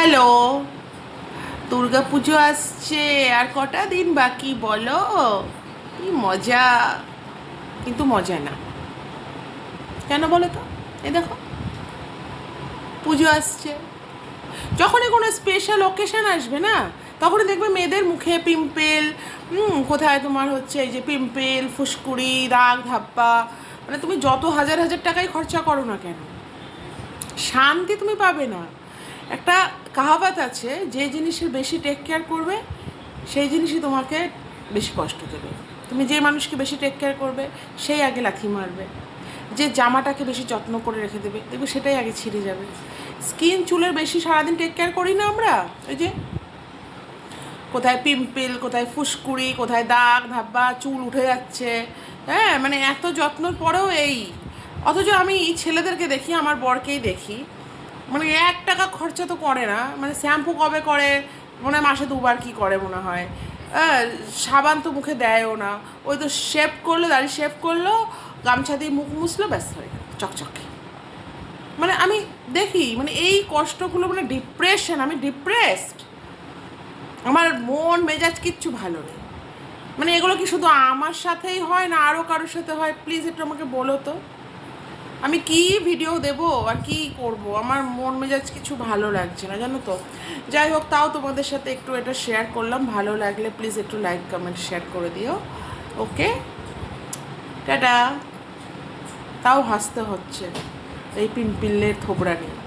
Hello, Durga পুজো আসছে আর কটা দিন বাকি বলো। কি মজা, কিন্তু মজা না। কেন বলো তো? এই দেখো, পুজো আসছে, যখনই কোনো স্পেশাল অকেশন আসবে না, তখনই দেখবে মেয়েদের মুখে পিম্পল, কোথায় তোমার হচ্ছে এই যে পিম্পল, ফুসকুড়ি, দাগ ধাপ্পা। মানে তুমি যত হাজার হাজার টাকাই খরচা করো না কেন, শান্তি তুমি পাবে না। একটা কাহাবাত আছে, যে জিনিসের বেশি টেক কেয়ার করবে সেই জিনিসই তোমাকে বেশি কষ্ট দেবে। তুমি যে মানুষকে বেশি টেক কেয়ার করবে সেই আগে লাথি মারবে। যে জামাটাকে বেশি যত্ন করে রেখে দেবে দেখবে সেটাই আগে ছিঁড়ে যাবে। স্কিন চুলের বেশি সারাদিন টেক কেয়ার করি না আমরা, ওই যে কোথায় পিম্পল, কোথায় ফুসকুড়ি, কোথায় দাগ ধাব্বা, চুল উঠে যাচ্ছে। হ্যাঁ, মানে এত যত্নর পরেও এই। অথচ আমি ছেলেদেরকে দেখি, আমার বরকেই দেখি, মানে 1 টাকা খরচা তো করে না। মানে শ্যাম্পু কবে করে, মনে হয় মাসে 2বার কি করে মনে হয়। সাবান তো মুখে দেয়ও না, ওই তো শেভ করলো, দাড়ি শেভ করলো, গামছা দিয়ে মুখ মুছলো, ব্যাস হয়ে গেল চকচকে। মানে আমি দেখি, মানে এই কষ্টগুলো, মানে ডিপ্রেশন, আমি ডিপ্রেসড। আমার মন মেজাজ কিচ্ছু ভালো নেই। মানে এগুলো কি শুধু আমার সাথেই হয় না আরও কারোর সাথে হয়? প্লিজ একটু আমাকে বলো তো। আমি কি ভিডিও দেব আর কি করব, আমার মন মেজাজ কিছু ভালো লাগছে না, জানো তো। যাই হোক, তাও তোমাদের সাথে একটু এটা শেয়ার করলাম। ভালো লাগলে প্লিজ একটু লাইক কমেন্ট শেয়ার করে দিও। ওকে, টাটা। তাও হাসতে হচ্ছে এই পিম্পিলের থোবড়া নিয়ে।